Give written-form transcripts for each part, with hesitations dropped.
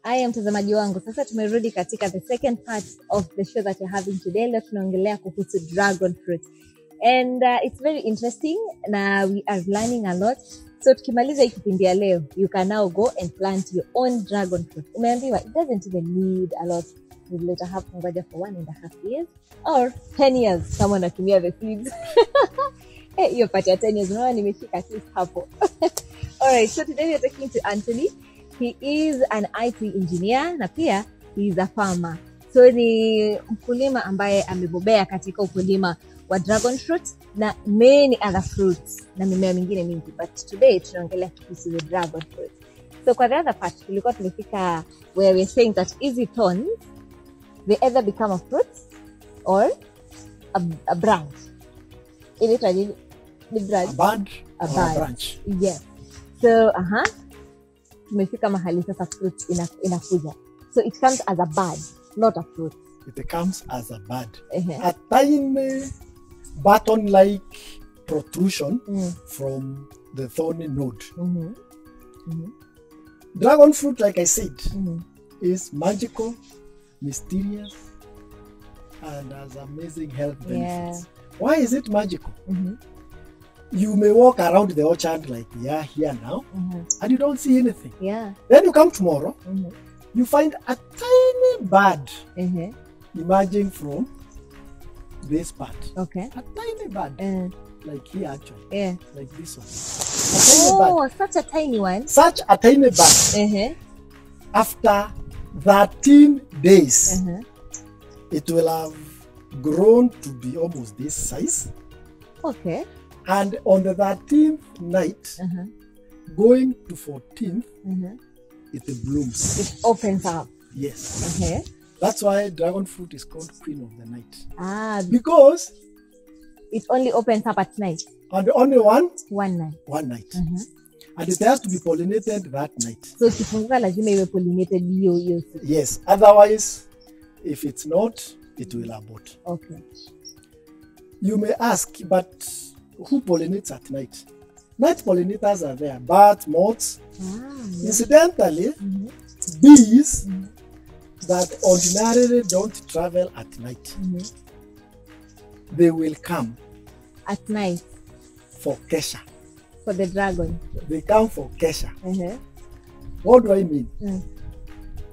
Haya mtazamaji wangu, sasa tumerudi katika the second part of the show that you're having today. Leo tunaongelea kuhusu dragon fruit. And it's very interesting na we are learning a lot. So tukimaliza hii kipindi ya leo, you can now go and plant your own dragon fruit. Umeambiwa it doesn't even need a lot. You later have kungoja for 1.5 years or 10 years kama unatumia the seeds. Hiyo pati ya 10 years unaona nimefika at least hapo. Alright, so today we are talking to Anthony. He is an IT engineer na pia he is a farmer. So ni mkulima ambaye amebobea katika ukulima wa dragon fruit na many other fruits na mimea mingine mingi, but today tunaongelea kuhusu the dragon fruit. So kwa the other part tulikuwa tumefika where we are saying that easy thorns, they either become a fruit or a branch. Ile tadi the branch, a branch. Yes. So tumefika mahali sasa fruit inakuja. So it comes as a bud, not a fruit. It comes as a bud. A tiny button-like protrusion from the thorny node. Dragon fruit, like I said, is magical, mysterious, and has amazing health benefits. Why is it magical? You may walk around the orchard like we are here now, and you don't see anything. Then you come tomorrow, you find a tiny bud emerging from this part. A tiny bud, like here actually, like this one. Such a tiny one. Such a tiny bud. After 13 days, it will have grown to be almost this size. And on the 13th night, going to 14th, it blooms. It opens up. Yes. That's why dragon fruit is called Queen of the Night. Because it only opens up at night. And only one night. And it has to be pollinated that night. So kifunguka lazima iwe pollinated hiyo. Yes. Otherwise, if it's not, it will abort. You may ask, but who pollinates at night? Night pollinators are there, bats, moths. Incidentally, bees that ordinarily don't travel at night, they will come at night for Kesha. For the dragon. They come for Kesha. What do I mean?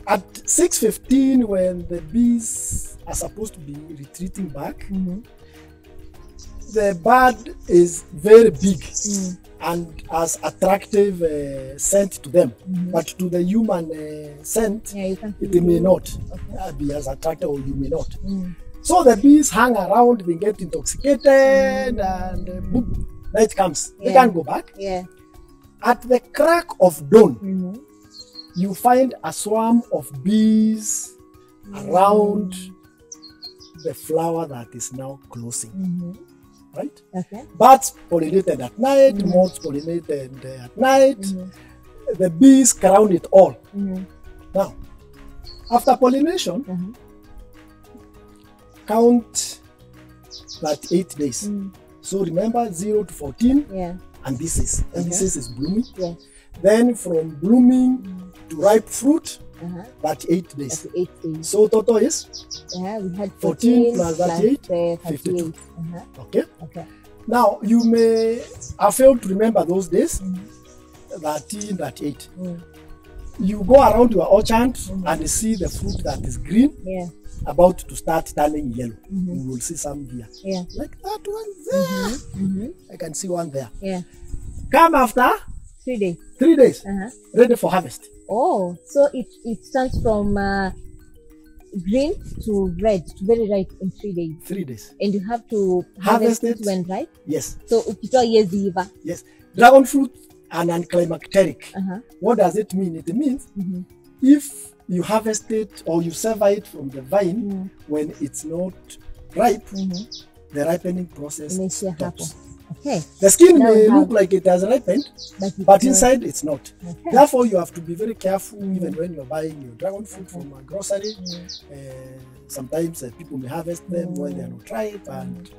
At 6:15, when the bees are supposed to be retreating back, the bird is very big and has attractive scent to them, but to the human scent, it may not be as attractive, or you may not. So the bees hang around, they get intoxicated, and boom, night comes. They can't go back. At the crack of dawn, you find a swarm of bees around the flower that is now closing. Right? Bats pollinated at night, moths pollinated at night, the bees crown it all. Now, after pollination, count that 8 days. So remember 0 to 14, and this is blooming. Then from blooming to ripe fruit, that 8 days. So total is we had 14 plus that 8, 52. Now you may have failed to remember those days, 13, that 8. You go around your orchard and see the fruit that is green, about to start turning yellow. You will see some here, like that one there. I can see one there. Come after 3 days. 3 days, ready for harvest. So it turns from green to red to very ripe in 3 days. 3 days. And you have to harvest it when ripe? Yes. So ukitoa yezi iva? Yes. Dragon fruit and unclimacteric. What does it mean? It means if you harvest it or you sever it from the vine when it's not ripe, the ripening process stops. The skin may look like it has ripened, but inside it's not. Therefore, you have to be very careful even when you're buying your dragon fruit from a grocery. Sometimes people may harvest them when they're not ripe, and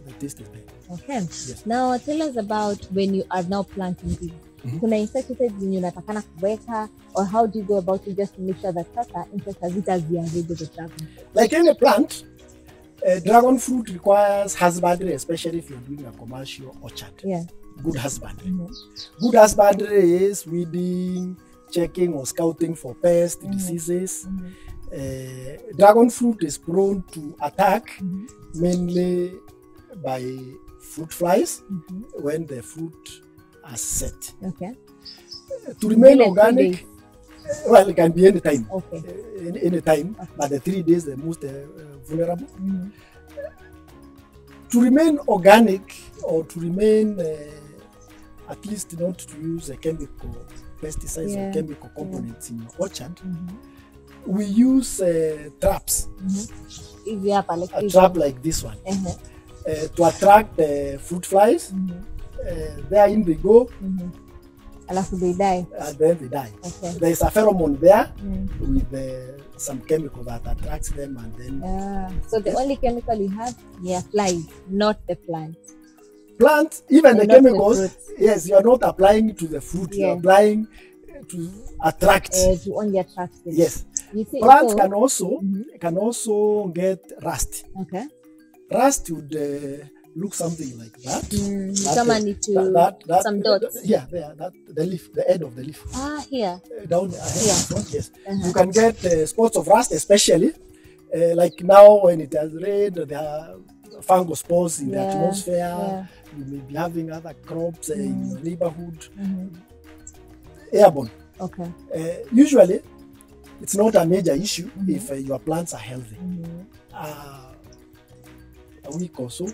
the taste is bad. Now tell us about when you are now planting these. kuna insecticides zenye unatakana kuweka, or how do you go about it just to make sure that sasa insects hazitaziharibu the dragon fruit? Like any plant, dragon fruit requires husbandry, especially if you're doing a commercial orchard. Yeah. Good husbandry. Good husbandry is weeding, checking or scouting for pests, diseases. Dragon fruit is prone to attack mainly by fruit flies when the fruit are set. Okay. To remain organic, well, it can be any time. Okay. Any time, but the 3 days the most vulnerable. To remain organic, or to remain at least not to use a chemical pesticides or chemical components in your orchard, we use traps. A trap like this one to attract the fruit flies. Therein they go. Alafu they die. And then they die. Okay. There is a pheromone there with some chemical that attracts them, and then. So the only chemical you have, flies, not the plant. Plant, even the chemicals. The yes, you are not applying to the fruit. You are applying to attract. To only attract them. Yes. You see, plants can also get rust. Okay. Rust would look something like that. Some dots. Yeah, there. The leaf, the end of the leaf. Here. Down here. Yes. You can get spots of rust, especially like now when it has rained. There are fungal spores in the atmosphere. You may be having other crops in your neighborhood. Airborne. Okay. Usually, it's not a major issue if your plants are healthy. A week or so,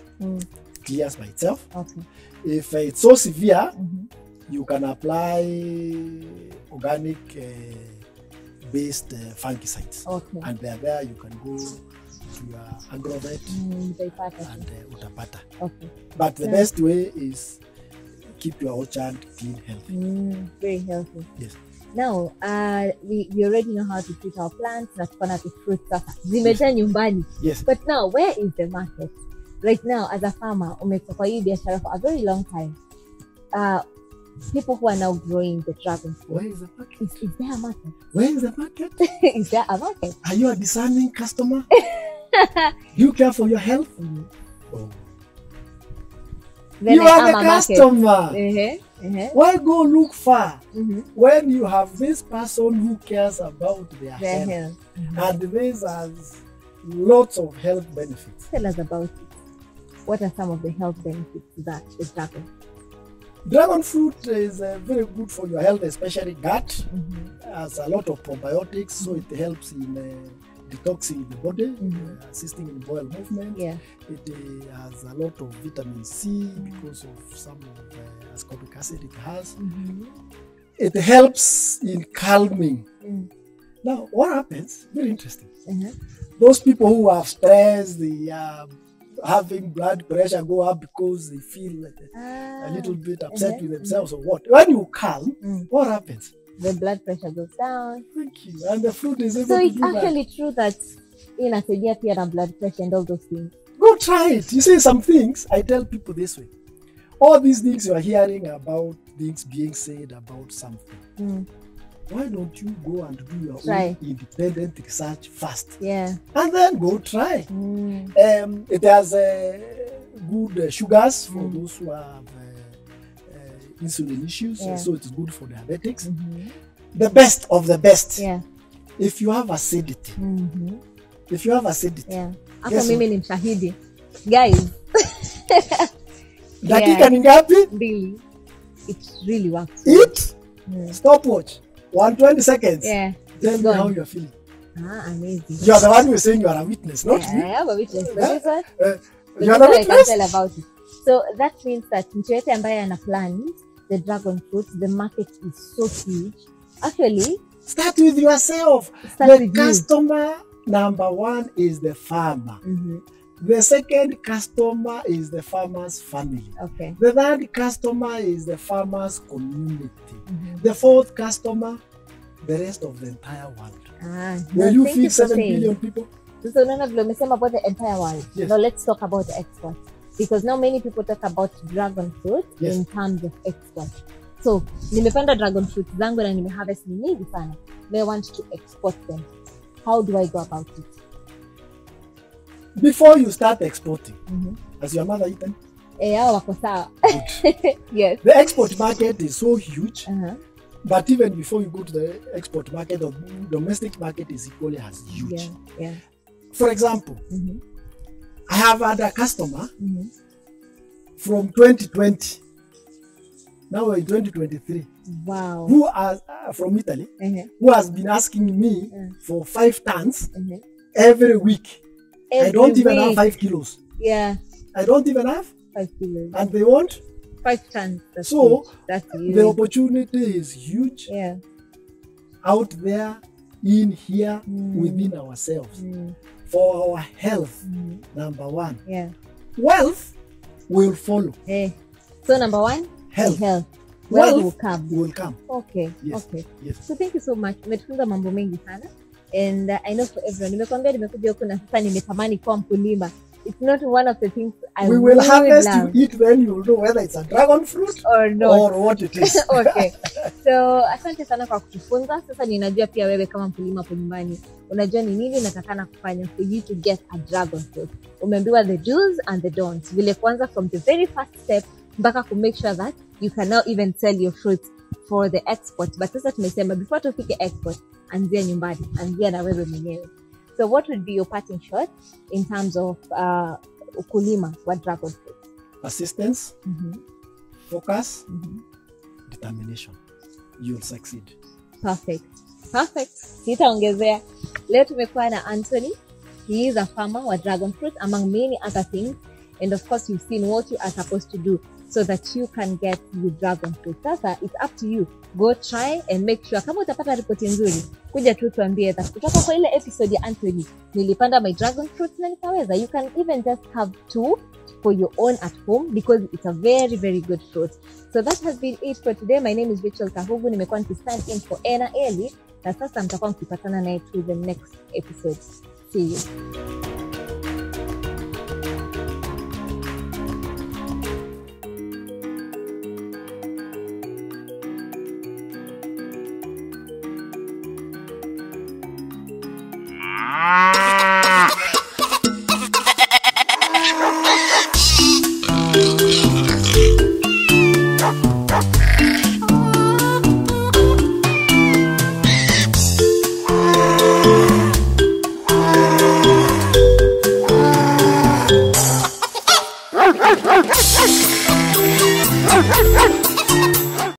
clears by itself. Okay. If it's so severe, you can apply organic based fungicides. Okay. And there you can go to your agrovet and utapata. Okay. But the best way is keep your orchard clean, healthy. Very healthy. Yes. Now, we already know how to treat our plants, na tuko na fruits sasa. Zimejaa nyumbani. Yes. But now, where is the market? Right now, as a farmer, umekuwa kwa hii biashara for a very long time. People who are now growing the dragon fruit. Where is the market? Is there a market? Where is the market? Is there a market? Are you a discerning customer? Do you care for your health? Oh. Then you are the customer. Why go look far when you have this person who cares about their health? And this has lots of health benefits. Tell us about it. What are some of the health benefits that the dragon? Dragon fruit is very good for your health, especially gut. Has a lot of probiotics, so it helps in detoxing the body, assisting in bowel movement. Yeah. It has a lot of vitamin C because of some of the ascorbic acid it has. It helps in calming. Now, what happens? Very interesting. Those people who have stress, they are having blood pressure go up because they feel a little bit upset with themselves or what. When you calm, what happens? The blood pressure goes down. Thank you. And the fruit is able so to it's do actually true that inasaidia pia na blood pressure and all those things. Go try it. You see, some things, I tell people this way. All these things you are hearing about, things being said about something. Why don't you go and do your own independent research first? Yeah. And then go try. It has good sugars for those who have insulin issues, so it's good for diabetics. The best of the best. Yeah. If you have acidity. If you have acidity. Yeah. Hapo mimi ni mshahidi. Guys. Dakika ni ngapi? Really. It really works. Eat. Stopwatch. 120 seconds. Yeah. Tell me how you're feeling. Amazing. You are the one who is saying you are a witness, not me. I am a witness. But you are the witness? I can tell about it. So that means that mtu yote ambaye ana plant the dragon fruit, the market is so huge. Actually, start with yourself. The customer number one is the farmer. The second customer is the farmer's family. Okay. The third customer is the farmer's community. The fourth customer, the rest of the entire world. Will you feed 7 billion people? So none of them saying about the entire world. Yes. Now let's talk about the export. Because now many people talk about dragon fruit in terms of export. So nimepanda dragon fruit zangu na nimeharvest ni nyingi sana. May want to export them. How do I go about it? Before you start exporting, has your mother eaten? Hao wako sawa. Yes. The export market is so huge. But even before you go to the export market, the domestic market is equally as huge. Yeah. For example, I have had a customer from 2020. Now we're in 2023. Wow. Who has from Italy, who has been asking me for 5 tons every week. I don't even have 5 kilos. Yeah. I don't even have 5 kilos. And they want 5 tons. That's so huge. That's huge. the opportunity is huge. Yeah. Out there, in here, within ourselves. For our health, number one. Yeah. Wealth will follow. So number one, health. Wealth will come. Will come. Okay. Yes. Okay. Yes. So thank you so much. Umetufunza mambo mengi sana. And I know for everyone, nimekwambia nimekuja huku na sasa nimetamani kuwa mkulima. It's not one of the things we will harvest to eat, then you'll know whether it's a dragon fruit or not, or what it is. Okay. So asante sana kwa kutufunza. Sasa ninajua pia wewe kama mkulima hapo nyumbani unajua ni nini unatakana kufanya for you to get a dragon fruit. Umeambiwa the do's and the don'ts. Vile kwanza from the very first step mpaka to make sure that you can now even sell your fruits for the export. But sasa tumesema before tufike export, anzia nyumbani, anzia na wewe mwenyewe. So what would be your parting shot in terms of ukulima wa dragon fruit? Persistence, focus, determination. You'll succeed. Perfect. Sitaongezea. Leo tumekuwa na Anthony. He is a farmer wa dragon fruit among many other things. And of course, you've seen what you are supposed to do so that you can get the dragon fruit. Sasa, it's up to you. Go try and make sure. Kama utapata ripoti nzuri, kuja tu tuambie that kutoka kwa ile episode ya Anthony, nilipanda my dragon fruit na nikaweza. You can even just have 2 for your own at home because it's a very, very good fruit. So that has been it for today. My name is Rachel Kahugu. Nimekuwa nikistand in for Ena Eli. Na sasa mtakuwa mkipatana naye to the next episode. See you.